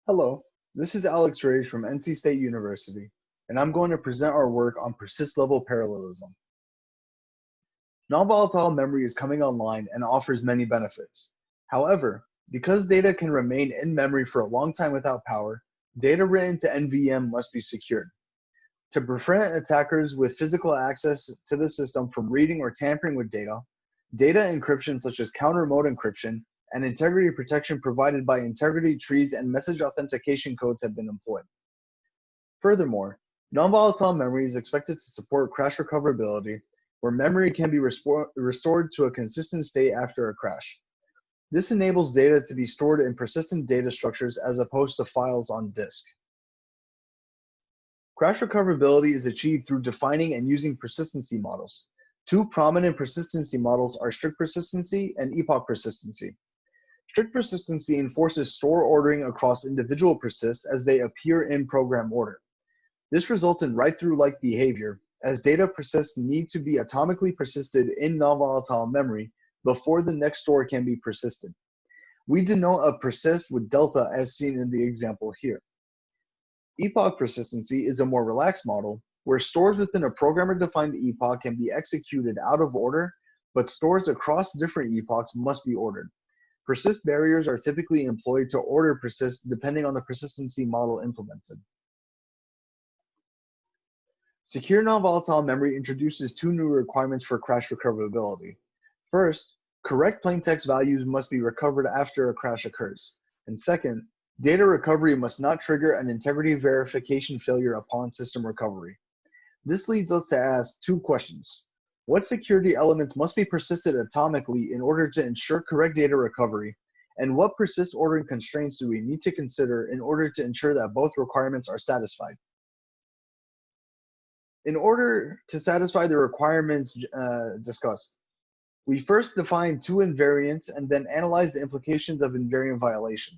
Hello, this is Alex Rage from NC State University, and I'm going to present our work on persist-level parallelism. Non-volatile memory is coming online and offers many benefits. However, because data can remain in memory for a long time without power, data written to NVM must be secured. To prevent attackers with physical access to the system from reading or tampering with data encryption such as counter-mode encryption and integrity protection provided by integrity trees and message authentication codes have been employed. Furthermore, non-volatile memory is expected to support crash recoverability, where memory can be restored to a consistent state after a crash. This enables data to be stored in persistent data structures as opposed to files on disk. Crash recoverability is achieved through defining and using persistency models. Two prominent persistency models are strict persistency and epoch persistency. Strict persistency enforces store ordering across individual persists as they appear in program order. This results in write-through-like behavior, as data persists need to be atomically persisted in non-volatile memory before the next store can be persisted. We denote a persist with delta as seen in the example here. Epoch persistency is a more relaxed model, where stores within a programmer-defined epoch can be executed out of order, but stores across different epochs must be ordered. Persist barriers are typically employed to order persist depending on the persistency model implemented. Secure non-volatile memory introduces two new requirements for crash recoverability. First, correct plaintext values must be recovered after a crash occurs. And second, data recovery must not trigger an integrity verification failure upon system recovery. This leads us to ask two questions. What security elements must be persisted atomically in order to ensure correct data recovery? And what persist ordering constraints do we need to consider in order to ensure that both requirements are satisfied? In order to satisfy the requirements discussed, we first define two invariants and then analyze the implications of invariant violation.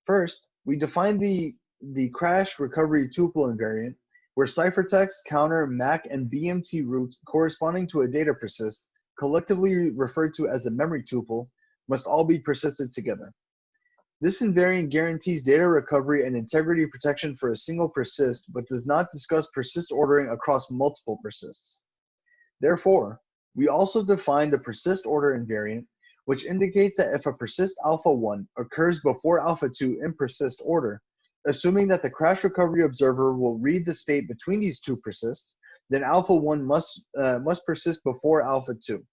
First, we define the crash recovery tuple invariant, where ciphertext, counter, MAC, and BMT roots corresponding to a data persist, collectively referred to as a memory tuple, must all be persisted together. This invariant guarantees data recovery and integrity protection for a single persist, but does not discuss persist ordering across multiple persists. Therefore, we also define the persist order invariant, which indicates that if a persist alpha 1 occurs before alpha 2 in persist order, assuming that the crash recovery observer will read the state between these two persists, then alpha 1 must persist before alpha 2.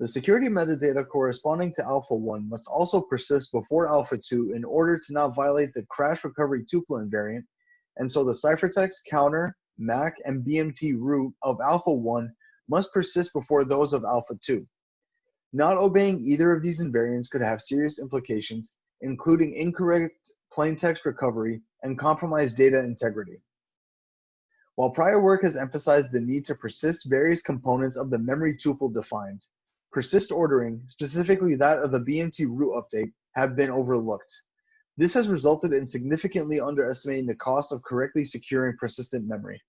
The security metadata corresponding to alpha 1 must also persist before alpha 2 in order to not violate the crash recovery tuple invariant, and so the ciphertext, counter, MAC, and BMT root of alpha 1 must persist before those of alpha 2. Not obeying either of these invariants could have serious implications, including incorrect plaintext recovery and compromised data integrity. While prior work has emphasized the need to persist various components of the memory tuple defined, persist ordering, specifically that of the BMT root update, have been overlooked. This has resulted in significantly underestimating the cost of correctly securing persistent memory.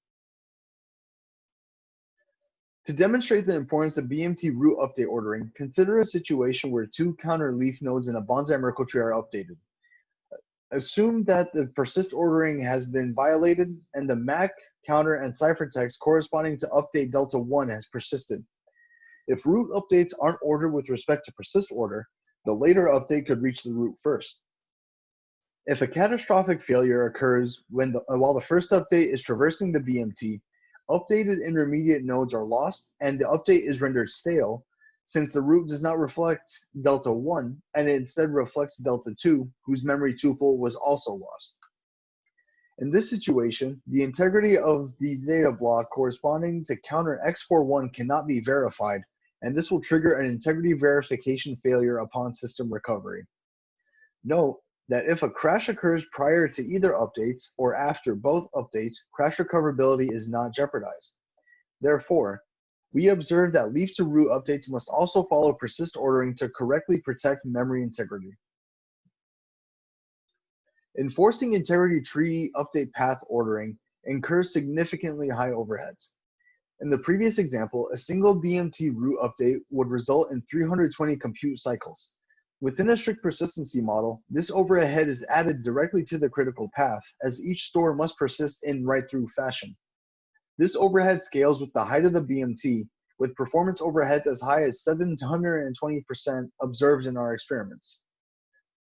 To demonstrate the importance of BMT root update ordering, consider a situation where two counter leaf nodes in a bonsai Merkle tree are updated. Assume that the persist ordering has been violated and the MAC, counter, and ciphertext corresponding to update delta 1 has persisted. If root updates aren't ordered with respect to persist order, the later update could reach the root first. If a catastrophic failure occurs while the first update is traversing the BMT, updated intermediate nodes are lost and the update is rendered stale, since the root does not reflect delta 1 and it instead reflects delta 2, whose memory tuple was also lost. In this situation, the integrity of the data block corresponding to counter X41 cannot be verified, and this will trigger an integrity verification failure upon system recovery. Note that if a crash occurs prior to either updates or after both updates, crash recoverability is not jeopardized. Therefore, we observe that leaf to root updates must also follow persist ordering to correctly protect memory integrity. Enforcing integrity tree update path ordering incurs significantly high overheads. In the previous example, a single BMT root update would result in 320 compute cycles. Within a strict persistency model, this overhead is added directly to the critical path, as each store must persist in right-through fashion. This overhead scales with the height of the BMT, with performance overheads as high as 720% observed in our experiments.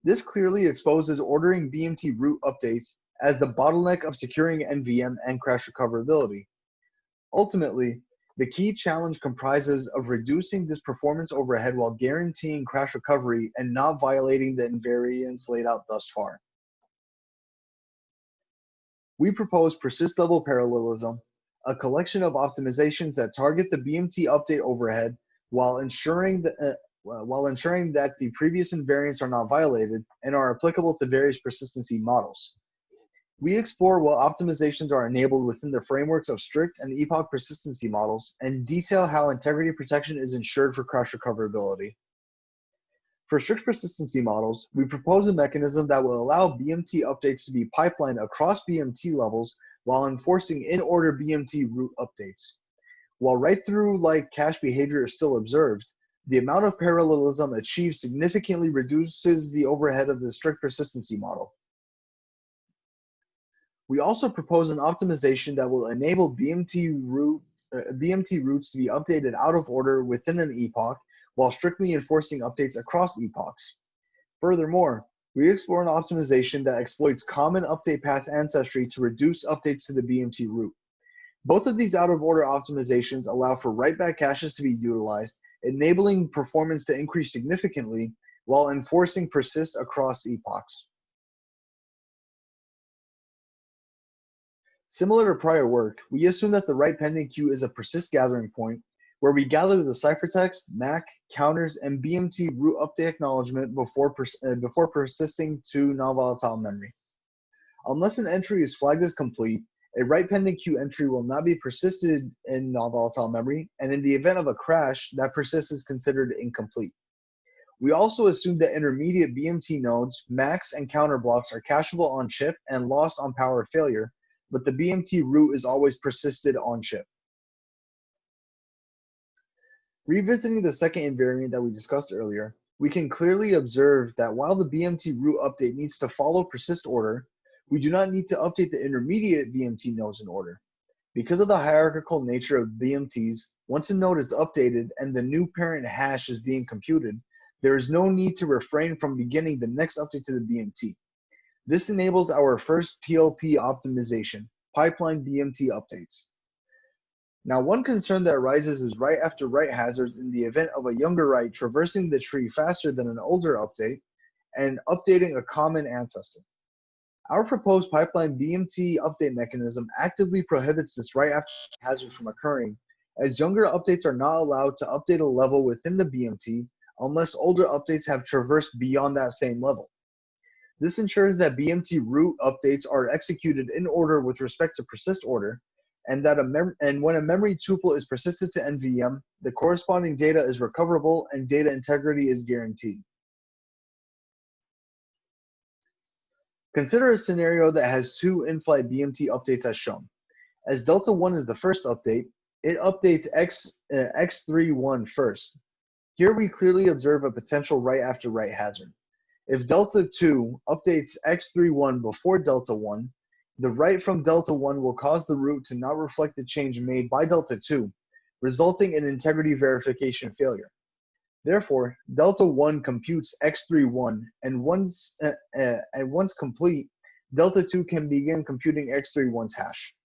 This clearly exposes ordering BMT root updates as the bottleneck of securing NVM and crash recoverability. Ultimately, the key challenge comprises of reducing this performance overhead while guaranteeing crash recovery and not violating the invariants laid out thus far. We propose persist level parallelism, a collection of optimizations that target the BMT update overhead while ensuring that the previous invariants are not violated and are applicable to various persistency models. We explore what optimizations are enabled within the frameworks of strict and epoch persistency models and detail how integrity protection is ensured for crash recoverability. For strict persistency models, we propose a mechanism that will allow BMT updates to be pipelined across BMT levels while enforcing in-order BMT root updates. While right-through-like cache behavior is still observed, the amount of parallelism achieved significantly reduces the overhead of the strict persistency model. We also propose an optimization that will enable BMT roots to be updated out of order within an epoch while strictly enforcing updates across epochs. Furthermore, we explore an optimization that exploits common update path ancestry to reduce updates to the BMT root. Both of these out-of-order optimizations allow for write-back caches to be utilized, enabling performance to increase significantly while enforcing persist across epochs. Similar to prior work, we assume that the write pending queue is a persist gathering point where we gather the ciphertext, MAC, counters, and BMT root update acknowledgement before persisting to non-volatile memory. Unless an entry is flagged as complete, a write pending queue entry will not be persisted in non-volatile memory, and in the event of a crash, that persist is considered incomplete. We also assume that intermediate BMT nodes, MACs, and counter blocks are cacheable on chip and lost on power failure, but the BMT root is always persisted on chip. Revisiting the second invariant that we discussed earlier, we can clearly observe that while the BMT root update needs to follow persist order, we do not need to update the intermediate BMT nodes in order. Because of the hierarchical nature of BMTs, once a node is updated and the new parent hash is being computed, there is no need to refrain from beginning the next update to the BMT. This enables our first PLP optimization, pipeline BMT updates. Now, one concern that arises is write after write hazards in the event of a younger write traversing the tree faster than an older update and updating a common ancestor. Our proposed pipeline BMT update mechanism actively prohibits this write after hazard from occurring, as younger updates are not allowed to update a level within the BMT unless older updates have traversed beyond that same level. This ensures that BMT root updates are executed in order with respect to persist order, and that when a memory tuple is persisted to NVM, the corresponding data is recoverable and data integrity is guaranteed. Consider a scenario that has two in-flight BMT updates as shown. As Delta 1 is the first update, it updates X31 first. Here we clearly observe a potential write after write hazard. If Delta 2 updates X31 before Delta 1, the write from Delta 1 will cause the root to not reflect the change made by Delta 2, resulting in integrity verification failure. Therefore, Delta 1 computes X31, and once complete, Delta 2 can begin computing X31's hash.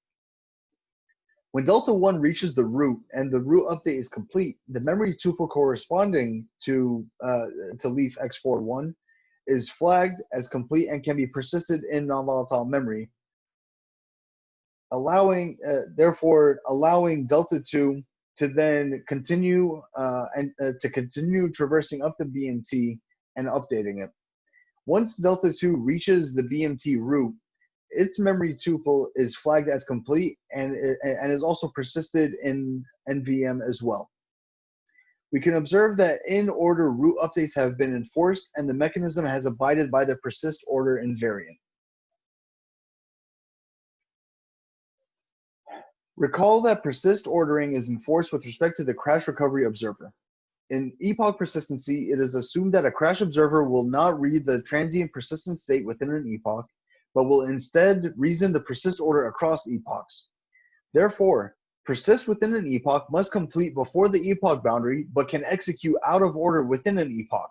When Delta 1 reaches the root and the root update is complete, the memory tuple corresponding to leaf X41 is flagged as complete and can be persisted in non-volatile memory, therefore allowing Delta 2 to then continue traversing up the BMT and updating it. Once Delta 2 reaches the BMT root, its memory tuple is flagged as complete and is also persisted in NVM as well. We can observe that in-order root updates have been enforced and the mechanism has abided by the persist order invariant. Recall that persist ordering is enforced with respect to the crash recovery observer. In epoch persistency, it is assumed that a crash observer will not read the transient persistent state within an epoch, but will instead reason the persist order across epochs. Therefore, persist within an epoch must complete before the epoch boundary, but can execute out of order within an epoch.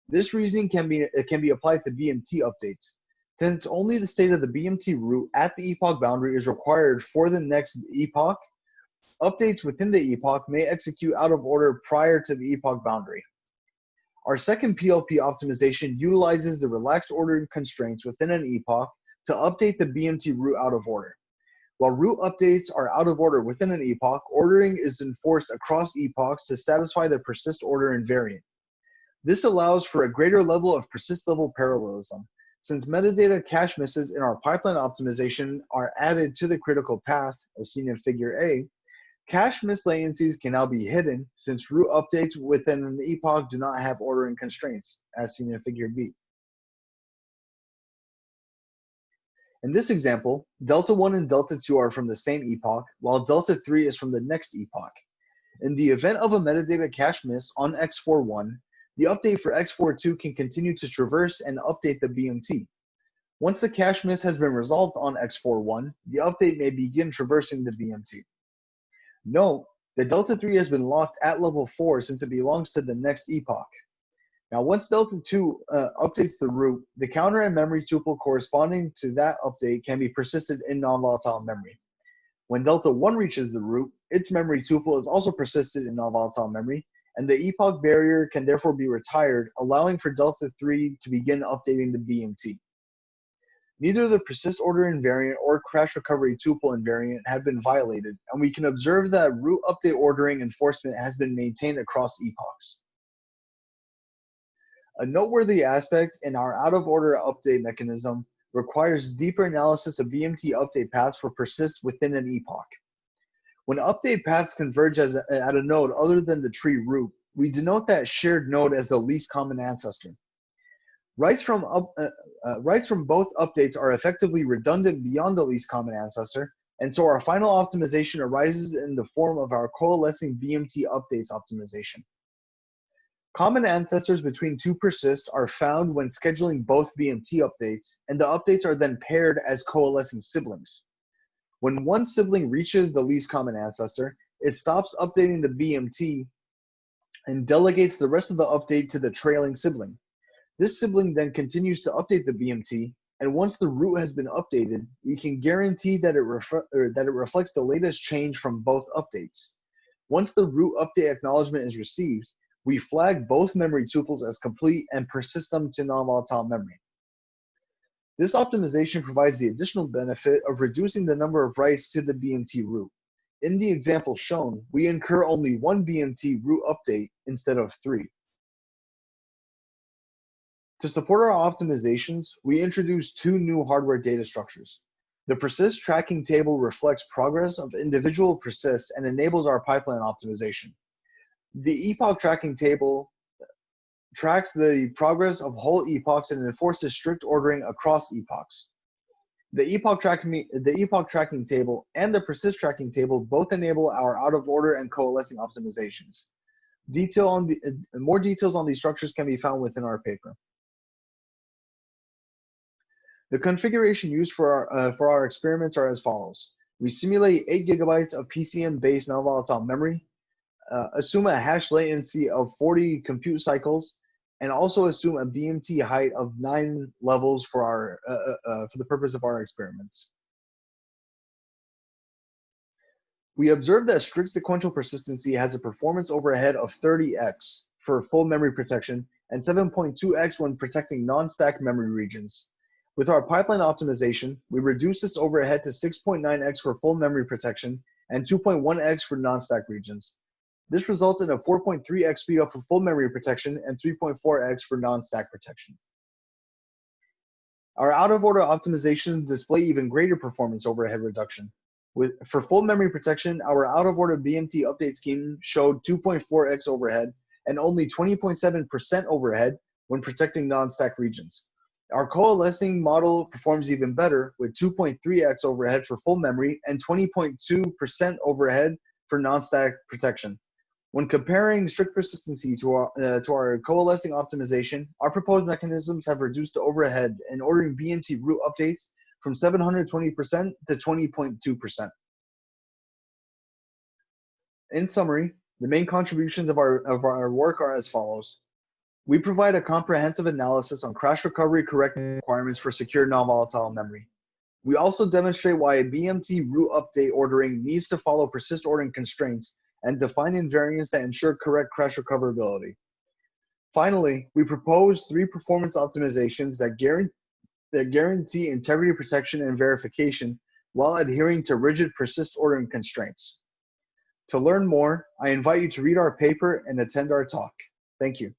This reasoning can be applied to BMT updates. Since only the state of the BMT root at the epoch boundary is required for the next epoch, updates within the epoch may execute out of order prior to the epoch boundary. Our second PLP optimization utilizes the relaxed ordering constraints within an epoch to update the BMT root out of order. While root updates are out of order within an epoch, ordering is enforced across epochs to satisfy the persist order invariant. This allows for a greater level of persist level parallelism. Since metadata cache misses in our pipeline optimization are added to the critical path, as seen in Figure A, cache miss latencies can now be hidden since root updates within an epoch do not have ordering constraints, as seen in Figure B. In this example, delta 1 and delta 2 are from the same epoch, while delta 3 is from the next epoch. In the event of a metadata cache miss on X41, the update for X42 can continue to traverse and update the BMT. Once the cache miss has been resolved on X41, the update may begin traversing the BMT. Note that delta 3 has been locked at level 4 since it belongs to the next epoch. Now, once delta 2 updates the root, the counter and memory tuple corresponding to that update can be persisted in non-volatile memory. When delta 1 reaches the root, its memory tuple is also persisted in non-volatile memory, and the epoch barrier can therefore be retired, allowing for delta 3 to begin updating the BMT. Neither the persist order invariant or crash recovery tuple invariant have been violated, and we can observe that root update ordering enforcement has been maintained across epochs. A noteworthy aspect in our out-of-order update mechanism requires deeper analysis of BMT update paths for persist within an epoch. When update paths converge at a node other than the tree root, we denote that shared node as the least common ancestor. Writes from both updates are effectively redundant beyond the least common ancestor, and so our final optimization arises in the form of our coalescing BMT updates optimization. Common ancestors between two persists are found when scheduling both BMT updates, and the updates are then paired as coalescing siblings. When one sibling reaches the least common ancestor, it stops updating the BMT and delegates the rest of the update to the trailing sibling. This sibling then continues to update the BMT, and once the root has been updated, we can guarantee that it reflects the latest change from both updates. Once the root update acknowledgement is received, we flag both memory tuples as complete and persist them to non-volatile memory. This optimization provides the additional benefit of reducing the number of writes to the BMT root. In the example shown, we incur only one BMT root update instead of 3. To support our optimizations, we introduced 2 new hardware data structures. The persist tracking table reflects progress of individual persists and enables our pipeline optimization. The epoch tracking table tracks the progress of whole epochs and enforces strict ordering across epochs. The epoch tracking table and the persist tracking table both enable our out-of-order and coalescing optimizations. More details on these structures can be found within our paper. The configuration used for our experiments are as follows. We simulate 8 GB of PCM-based non-volatile memory, assume a hash latency of 40 compute cycles, and also assume a BMT height of 9 levels for the purpose of our experiments. We observed that strict sequential persistency has a performance overhead of 30x for full memory protection and 7.2x when protecting non-stack memory regions. With our pipeline optimization, we reduce this overhead to 6.9x for full memory protection and 2.1x for non-stack regions. This results in a 4.3x speedup for full memory protection and 3.4x for non-stack protection. Our out-of-order optimizations display even greater performance overhead reduction. For full memory protection, our out-of-order BMT update scheme showed 2.4x overhead and only 20.7% overhead when protecting non-stack regions. Our coalescing model performs even better with 2.3x overhead for full memory and 20.2% overhead for non-stack protection. When comparing strict persistency to our coalescing optimization, our proposed mechanisms have reduced the overhead in ordering BMT root updates from 720% to 20.2%. In summary, the main contributions of our work are as follows. We provide a comprehensive analysis on crash recovery correcting requirements for secure non-volatile memory. We also demonstrate why a BMT root update ordering needs to follow persist ordering constraints and define invariants that ensure correct crash recoverability. Finally, we propose 3 performance optimizations that guarantee integrity protection and verification while adhering to rigid persist ordering constraints. To learn more, I invite you to read our paper and attend our talk. Thank you.